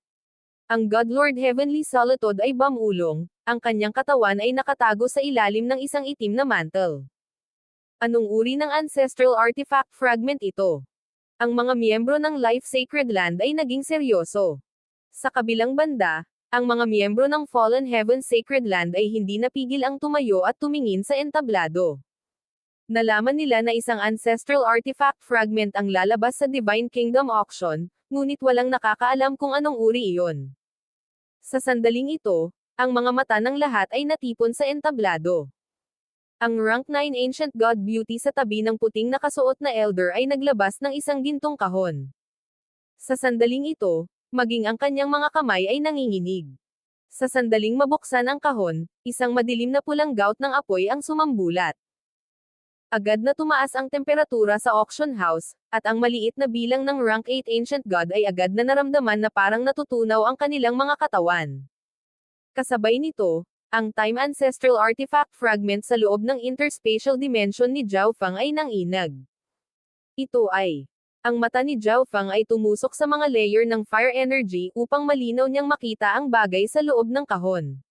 Ang God Lord Heavenly Solitude ay bamulong, ang kanyang katawan ay nakatago sa ilalim ng isang itim na mantle. Anong uri ng Ancestral Artifact Fragment ito? Ang mga miyembro ng Life Sacred Land ay naging seryoso. Sa kabilang banda, ang mga miyembro ng Fallen Heaven Sacred Land ay hindi napigil ang tumayo at tumingin sa entablado. Nalaman nila na isang Ancestral Artifact Fragment ang lalabas sa Divine Kingdom Auction, ngunit walang nakakaalam kung anong uri iyon. Sa sandaling ito, ang mga mata ng lahat ay natipon sa entablado. Ang rank 9 Ancient God Beauty sa tabi ng puting nakasuot na Elder ay naglabas ng isang gintong kahon. Sa sandaling ito, maging ang kanyang mga kamay ay nanginginig. Sa sandaling mabuksan ang kahon, isang madilim na pulang gout ng apoy ang sumambulat. Agad na tumaas ang temperatura sa auction house, at ang maliit na bilang ng rank 8 Ancient God ay agad na naramdaman na parang natutunaw ang kanilang mga katawan. Kasabay nito, ang Time Ancestral Artifact Fragment sa loob ng Interspatial Dimension ni Zhao Feng ay nanginag. Ito ay ang mata ni Zhao Feng ay tumusok sa mga layer ng fire energy upang malinaw niyang makita ang bagay sa loob ng kahon.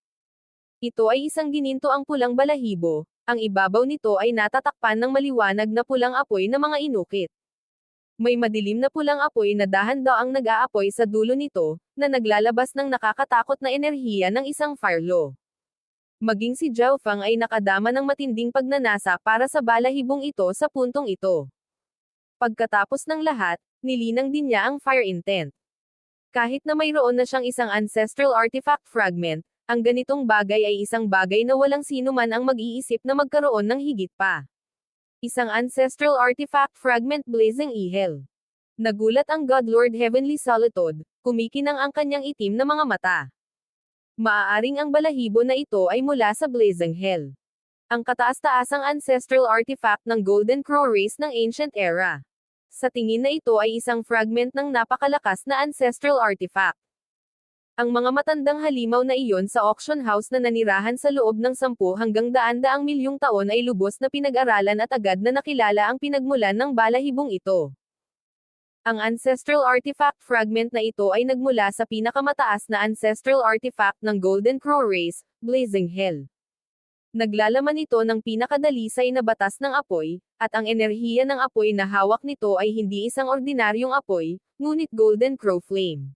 Ito ay isang ginintoang pulang balahibo, ang ibabaw nito ay natatakpan ng maliwanag na pulang apoy na mga inukit. May madilim na pulang apoy na dahan-daang nag-aapoy sa dulo nito, na naglalabas ng nakakatakot na enerhiya ng isang fire law. Maging si Zhao Feng ay nakadama ng matinding pagnanasa para sa balahibong ito sa puntong ito. Pagkatapos ng lahat, nilinang din niya ang fire intent. Kahit na mayroon na siyang isang Ancestral Artifact Fragment, ang ganitong bagay ay isang bagay na walang sino man ang mag-iisip na magkaroon ng higit pa. Isang Ancestral Artifact Fragment Blazing Ihel. Nagulat ang God Lord Heavenly Solitude, kumikinang ang kanyang itim na mga mata. Maaaring ang balahibo na ito ay mula sa Blazing Hell. Ang kataas-taasang ancestral artifact ng Golden Crow race ng Ancient Era. Sa tingin na ito ay isang fragment ng napakalakas na ancestral artifact. Ang mga matandang halimaw na iyon sa auction house na nanirahan sa loob ng 10 hanggang 100 milyong taon ay lubos na pinag-aralan at agad na nakilala ang pinagmulan ng balahibong ito. Ang ancestral artifact fragment na ito ay nagmula sa pinakamataas na ancestral artifact ng Golden Crow race, Blazing Hell. Naglalaman ito ng pinakadalisay na batas ng apoy, at ang enerhiya ng apoy na hawak nito ay hindi isang ordinaryong apoy, ngunit Golden Crow Flame.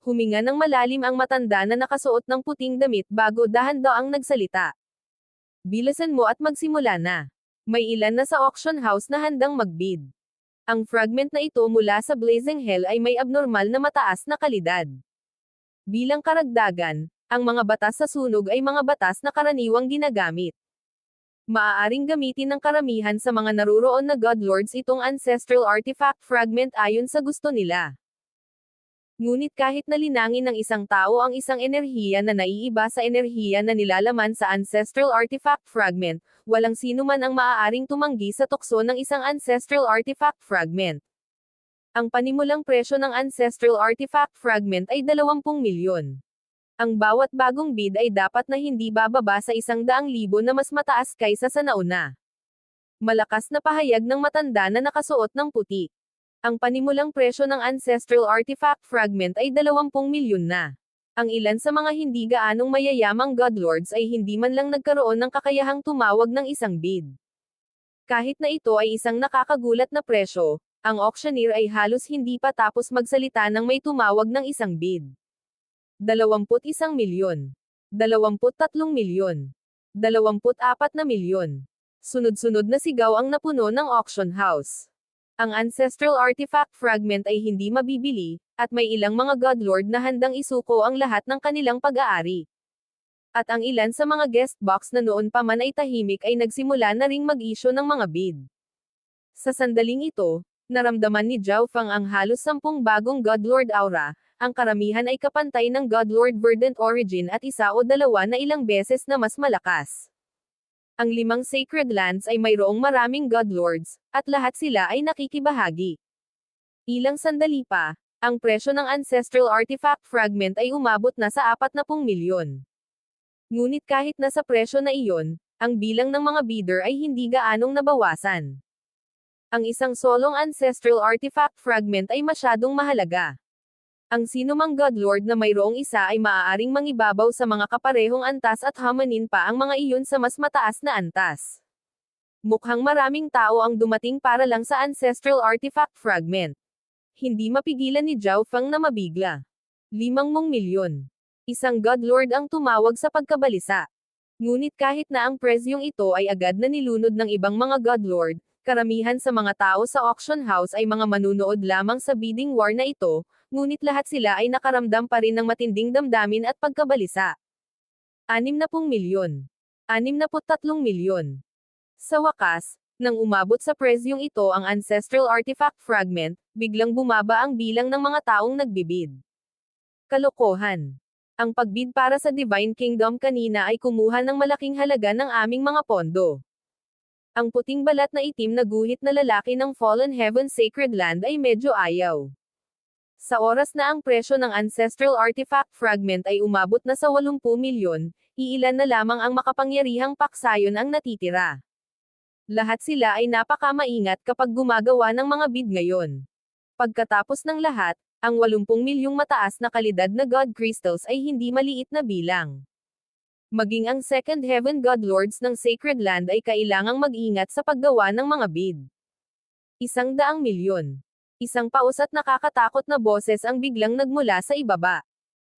Huminga ng malalim ang matanda na nakasuot ng puting damit bago dahan-daang nagsalita. Bilisan mo at magsimula na. May ilan na sa auction house na handang magbid. Ang fragment na ito mula sa Blazing Hell ay may abnormal na mataas na kalidad. Bilang karagdagan, ang mga batas sa sunog ay mga batas na karaniwang ginagamit. Maaaring gamitin ng karamihan sa mga naruroon na Godlords itong ancestral artifact fragment ayon sa gusto nila. Ngunit kahit na linangin ng isang tao ang isang enerhiya na naiiba sa enerhiya na nilalaman sa ancestral artifact fragment, walang sino man ang maaaring tumanggi sa tukso ng isang ancestral artifact fragment. Ang panimulang presyo ng ancestral artifact fragment ay 20 milyon. Ang bawat bagong bid ay dapat na hindi bababa sa 100,000 na mas mataas kaysa sa nauna. Malakas na pahayag ng matanda na nakasuot ng puti. Ang panimulang presyo ng ancestral artifact fragment ay 20 milyon na. Ang ilan sa mga hindi gaanong mayayamang godlords ay hindi man lang nagkaroon ng kakayahang tumawag ng isang bid. Kahit na ito ay isang nakakagulat na presyo, ang auctioneer ay halos hindi pa tapos magsalita nang may tumawag ng isang bid. 21 milyon. 23 milyon. 24 na milyon. Sunod-sunod na sigaw ang napuno ng auction house. Ang ancestral artifact fragment ay hindi mabibili, at may ilang mga godlord na handang isuko ang lahat ng kanilang pag-aari. At ang ilan sa mga guest box na noon pa man ay tahimik ay nagsimula na ring mag-issue ng mga bid. Sa sandaling ito, naramdaman ni Zhao Fang ang halos 10 bagong godlord aura. Ang karamihan ay kapantay ng Godlord Verdant Origin at isa o dalawa na ilang beses na mas malakas. Ang 5 Sacred Lands ay mayroong maraming Godlords, at lahat sila ay nakikibahagi. Ilang sandali pa, ang presyo ng Ancestral Artifact Fragment ay umabot na sa 40 milyon. Ngunit kahit nasa presyo na iyon, ang bilang ng mga bidder ay hindi gaanong nabawasan. Ang isang solong Ancestral Artifact Fragment ay masyadong mahalaga. Ang sinumang godlord na mayroong isa ay maaaring mangibabaw sa mga kaparehong antas at hamanin pa ang mga iyon sa mas mataas na antas. Mukhang maraming tao ang dumating para lang sa ancestral artifact fragment. Hindi mapigilan ni Zhao Fang na mabigla. 5 milyon. Isang godlord ang tumawag sa pagkabalisa. Ngunit kahit na ang presyong ito ay agad na nilunod ng ibang mga godlord, karamihan sa mga tao sa auction house ay mga manunood lamang sa bidding war na ito, ngunit lahat sila ay nakaramdam pa rin ng matinding damdamin at pagkabalisa. 60 milyon. 63 milyon. Sa wakas, nang umabot sa presyong ito ang ancestral artifact fragment, biglang bumaba ang bilang ng mga taong nagbibid. Kalokohan. Ang pagbid para sa Divine Kingdom kanina ay kumuha ng malaking halaga ng aming mga pondo. Ang puting balat na itim na guhit na lalaki ng Fallen Heaven Sacred Land ay medyo ayaw. Sa oras na ang presyo ng ancestral artifact fragment ay umabot na sa 80 milyon, iilan na lamang ang makapangyarihang paksayon ang natitira. Lahat sila ay napakamaingat kapag gumagawa ng mga bid ngayon. Pagkatapos ng lahat, ang 80 milyong mataas na kalidad na God Crystals ay hindi maliit na bilang. Maging ang Second Heaven Godlords ng Sacred Land ay kailangang mag-ingat sa paggawa ng mga bid. 100 milyon. Isang paus at nakakatakot na boses ang biglang nagmula sa ibaba.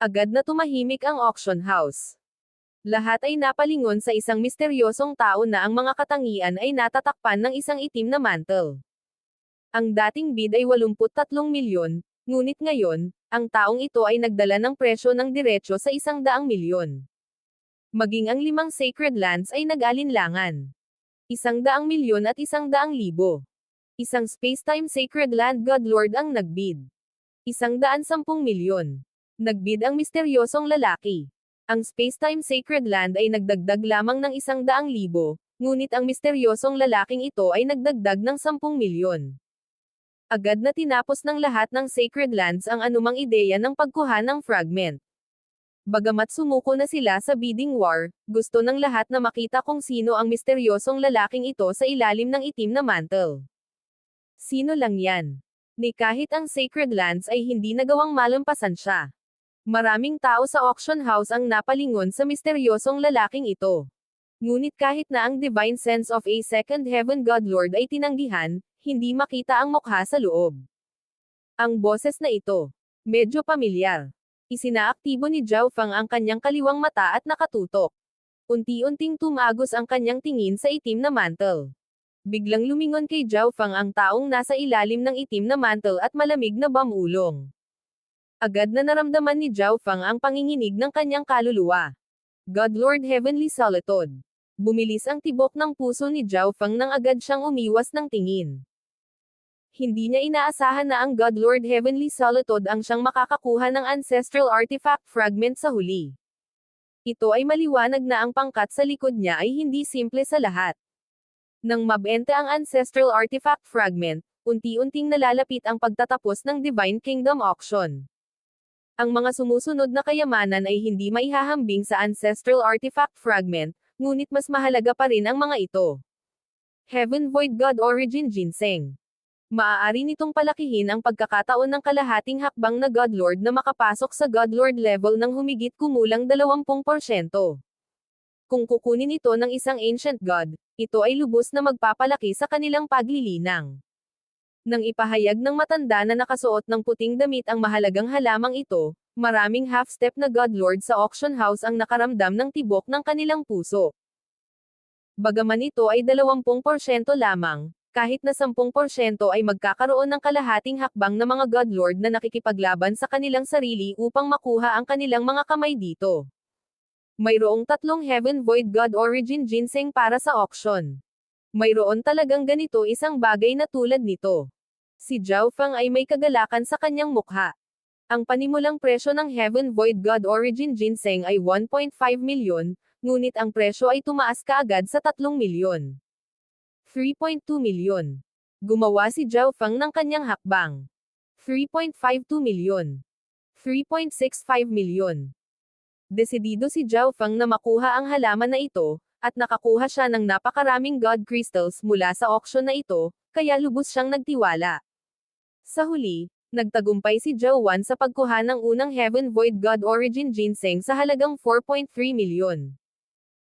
Agad na tumahimik ang auction house. Lahat ay napalingon sa isang misteryosong tao na ang mga katangian ay natatakpan ng isang itim na mantle. Ang dating bid ay 83 milyon, ngunit ngayon, ang taong ito ay nagdala ng presyo ng diretsyo sa 100 milyon. Maging ang 5 Sacred Lands ay nag-alinlangan. 100 milyon at 100,000. Isang Spacetime Sacred Land Godlord ang nagbid. 110 milyon. Nagbid ang misteryosong lalaki. Ang Spacetime Sacred Land ay nagdagdag lamang ng 100,000, ngunit ang misteryosong lalaking ito ay nagdagdag ng 10 milyon. Agad na tinapos ng lahat ng Sacred Lands ang anumang ideya ng pagkuha ng fragment. Bagamat sumuko na sila sa bidding war, gusto ng lahat na makita kung sino ang misteryosong lalaking ito sa ilalim ng itim na mantle. Sino lang yan? Ni kahit ang Sacred Lands ay hindi nagawang malampasan siya. Maraming tao sa auction house ang napalingon sa misteryosong lalaking ito. Ngunit kahit na ang divine sense of a Second Heaven Godlord ay tinanggihan, hindi makita ang mukha sa loob. Ang boses na ito, medyo pamilyar. Isinaaktibo ni Zhao Fang ang kanyang kaliwang mata at nakatutok. Unti-unting tumagos ang kanyang tingin sa itim na mantle. Biglang lumingon kay Zhao Feng ang taong nasa ilalim ng itim na mantle at malamig na bamulong. Agad na naramdaman ni Zhao Feng ang panginginig ng kanyang kaluluwa. God Lord Heavenly Solitude. Bumilis ang tibok ng puso ni Zhao Feng nang agad siyang umiwas ng tingin. Hindi niya inaasahan na ang God Lord Heavenly Solitude ang siyang makakakuha ng ancestral artifact fragment sa huli. Ito ay maliwanag na ang pangkat sa likod niya ay hindi simple sa lahat. Nang mabenta ang ancestral artifact fragment, unti-unting nalalapit ang pagtatapos ng Divine Kingdom auction. Ang mga sumusunod na kayamanan ay hindi maihahambing sa ancestral artifact fragment, ngunit mas mahalaga pa rin ang mga ito. Heaven Void God Origin Ginseng. Maaari nitong palakihin ang pagkakataon ng kalahating hakbang na Godlord na makapasok sa Godlord level ng humigit kumulang 20%. Kung kukunin ito ng isang ancient god, ito ay lubos na magpapalaki sa kanilang paglilinang. Nang ipahayag ng matanda na nakasuot ng puting damit ang mahalagang halamang ito, maraming half-step na Godlord sa auction house ang nakaramdam ng tibok ng kanilang puso. Bagaman ito ay 20% lamang, kahit na 10% ay magkakaroon ng kalahating hakbang na mga Godlord na nakikipaglaban sa kanilang sarili upang makuha ang kanilang mga kamay dito. Mayroong 3 Heaven Void God Origin Ginseng para sa auction. Mayroon talagang ganito isang bagay na tulad nito. Si Zhao Feng ay may kagalakan sa kanyang mukha. Ang panimulang presyo ng Heaven Void God Origin Ginseng ay 1.5 milyon, ngunit ang presyo ay tumaas kaagad sa 3 milyon. 3.2 milyon. Gumawa si Zhao Feng ng kanyang hakbang. 3.52 milyon. 3.65 milyon. Desidido si Zhao Feng na makuha ang halaman na ito, at nakakuha siya ng napakaraming God Crystals mula sa auction na ito, kaya lubos siyang nagtiwala. Sa huli, nagtagumpay si Zhao Wan sa pagkuha ng unang Heaven Void God Origin Ginseng sa halagang 4.3 milyon.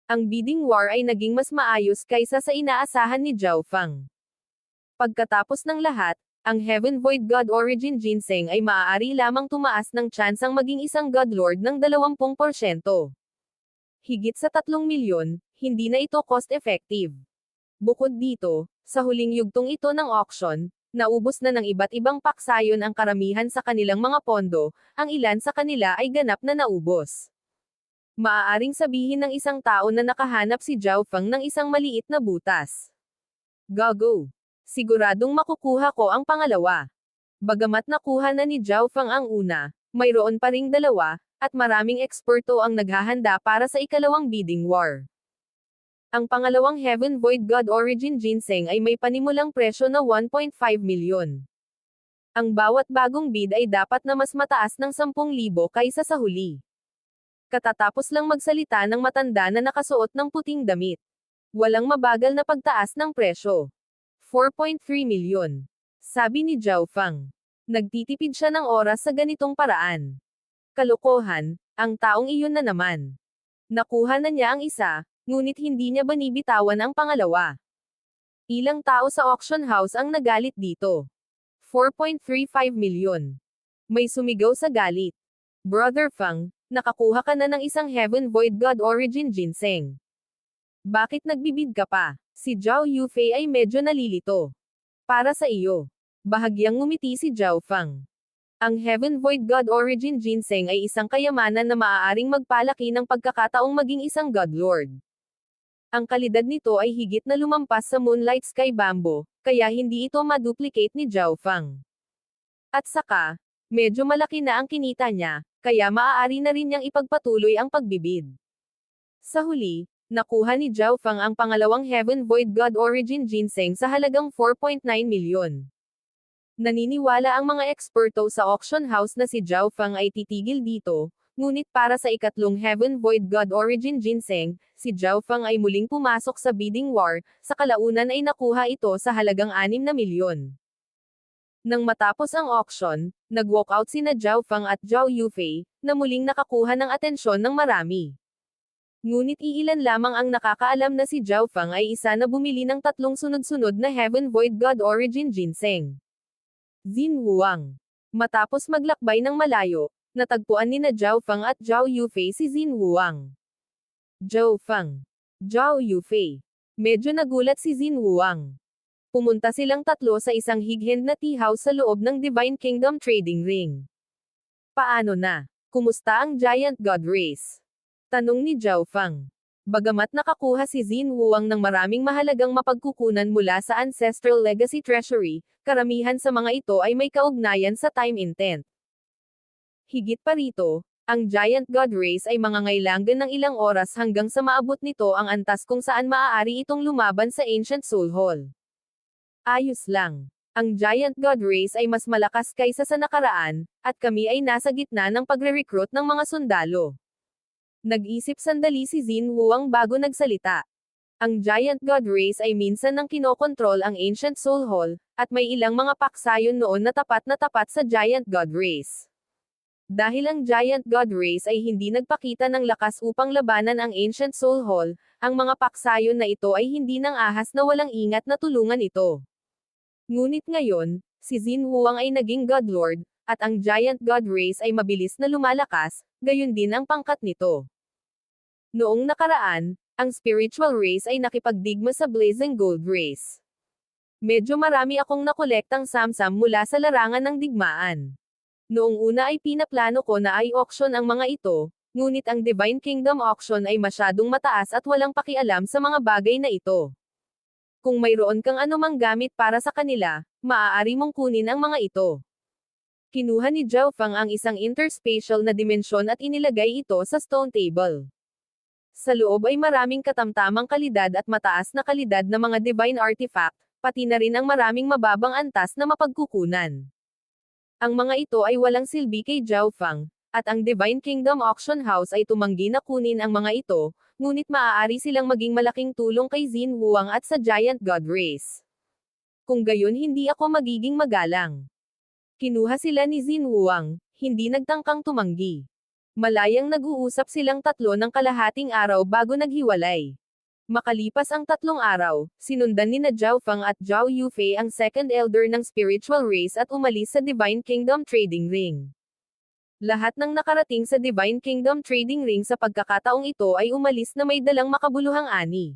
Ang bidding war ay naging mas maayos kaysa sa inaasahan ni Zhao Feng. Pagkatapos ng lahat, ang Heaven Void God Origin Ginseng ay maaari lamang tumaas ng tsansang maging isang Godlord ng 20%. Higit sa 3 milyon, hindi na ito cost-effective. Bukod dito, sa huling yugtong ito ng auction, naubos na ng iba't ibang paksayon ang karamihan sa kanilang mga pondo, ang ilan sa kanila ay ganap na naubos. Maaaring sabihin ng isang tao na nakahanap si Zhao Feng ng isang maliit na butas. Gago. Siguradong makukuha ko ang pangalawa. Bagamat nakuha na ni Zhao Feng ang una, mayroon pa ring dalawa, at maraming eksperto ang naghahanda para sa ikalawang bidding war. Ang pangalawang Heaven Void God Origin Ginseng ay may panimulang presyo na 1.5 milyon. Ang bawat bagong bid ay dapat na mas mataas ng 10,000 kaysa sa huli. Katatapos lang magsalita ng matanda na nakasuot ng puting damit. Walang mabagal na pagtaas ng presyo. 4.3 milyon. Sabi ni Zhao Feng. Nagtitipid siya ng oras sa ganitong paraan. Kalokohan, ang taong iyon na naman. Nakuha na niya ang isa, ngunit hindi niya binibitawan ang pangalawa. Ilang tao sa auction house ang nagalit dito. 4.35 milyon. May sumigaw sa galit. Brother Feng, nakakuha ka na ng isang Heaven Void God Origin Ginseng. Bakit nagbibid ka pa? Si Zhao Yufei ay medyo nalilito. Para sa iyo. Bahagyang ngumiti si Zhao Feng. Ang Heaven Void God Origin Ginseng ay isang kayamanan na maaaring magpalaki ng pagkakataong maging isang Godlord. Ang kalidad nito ay higit na lumampas sa Moonlight Sky Bamboo, kaya hindi ito maduplicate ni Zhao Feng. At saka, medyo malaki na ang kinita niya, kaya maaari na rin niyang ipagpatuloy ang pagbibid. Sa huli, nakuha ni Zhao Feng ang pangalawang Heaven Void God Origin Ginseng sa halagang 4.9 milyon. Naniniwala ang mga eksperto sa auction house na si Zhao Feng ay titigil dito, ngunit para sa ikatlong Heaven Void God Origin Ginseng, si Zhao Feng ay muling pumasok sa bidding war, sa kalaunan ay nakuha ito sa halagang 6 na milyon. Nang matapos ang auction, nag-walkout sina Zhao Feng at Zhao Yufei, na muling nakakuha ng atensyon ng marami. Ngunit iilan lamang ang nakakaalam na si Zhao Feng ay isa na bumili ng 3 sunod-sunod na Heaven Void God Origin Ginseng. Xin Wuang. Matapos maglakbay ng malayo, natagpuan nina Zhao Feng at Zhao Yufei si Xin Wuang. Zhao Feng. Zhao Yufei. Medyo nagulat si Xin Wuang. Pumunta silang tatlo sa isang high-end na tea house sa loob ng Divine Kingdom Trading Ring. Paano na? Kumusta ang Giant God Race? Tanong ni Zhao Fang. Bagamat nakakuha si Xin Wuang ng maraming mahalagang mapagkukunan mula sa Ancestral Legacy Treasury, karamihan sa mga ito ay may kaugnayan sa time intent. Higit pa rito, ang Giant God Race ay mangangailangan ng ilang oras hanggang sa maabot nito ang antas kung saan maaari itong lumaban sa Ancient Soul Hall. Ayos lang. Ang Giant God Race ay mas malakas kaysa sa nakaraan, at kami ay nasa gitna ng pagre-recruit ng mga sundalo. Nag-isip sandali si Xin Wuang bago nagsalita. Ang Giant God Race ay minsan nang kinokontrol ang Ancient Soul Hall, at may ilang mga paksayon noon na tapat sa Giant God Race. Dahil ang Giant God Race ay hindi nagpakita ng lakas upang labanan ang Ancient Soul Hall, ang mga paksayon na ito ay hindi nang ahas na walang ingat na tulungan ito. Ngunit ngayon, si Xin Wuang ay naging God Lord, at ang Giant God Race ay mabilis na lumalakas, gayon din ang pangkat nito. Noong nakaraan, ang Spiritual Race ay nakipagdigma sa Blazing Gold Race. Medyo marami akong nakolektang samsam mula sa larangan ng digmaan. Noong una ay pinaplano ko na i-auction ang mga ito, ngunit ang Divine Kingdom Auction ay masyadong mataas at walang pakialam sa mga bagay na ito. Kung mayroon kang anumang gamit para sa kanila, maaari mong kunin ang mga ito. Kinuha ni Zhao Fang ang isang interspatial na dimensyon at inilagay ito sa stone table. Sa loob ay maraming katamtamang kalidad at mataas na kalidad na mga divine artifact, pati na rin ang maraming mababang antas na mapagkukunan. Ang mga ito ay walang silbi kay Zhao Fang, at ang Divine Kingdom Auction House ay tumanggi na kunin ang mga ito, ngunit maaari silang maging malaking tulong kay Xin Wuang at sa Giant God Race. Kung gayon hindi ako magiging magalang. Kinuha sila ni Xin Wuang, hindi nagtangkang tumanggi. Malayang nag-uusap silang tatlo ng kalahating araw bago naghiwalay. Makalipas ang 3 araw, sinundan ni na Zhao Fang at Zhao Yufei ang second elder ng Spiritual Race at umalis sa Divine Kingdom Trading Ring. Lahat ng nakarating sa Divine Kingdom Trading Ring sa pagkakataong ito ay umalis na may dalang makabuluhang ani.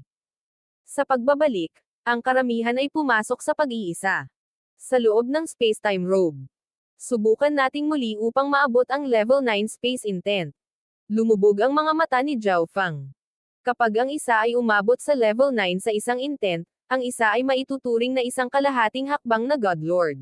Sa pagbabalik, ang karamihan ay pumasok sa pag-iisa. Sa loob ng space-time robe. Subukan nating muli upang maabot ang level 9 space intent. Lumubog ang mga mata ni Zhao Fang. Kapag ang isa ay umabot sa level 9 sa isang intent, ang isa ay maituturing na isang kalahating hakbang na God Lord.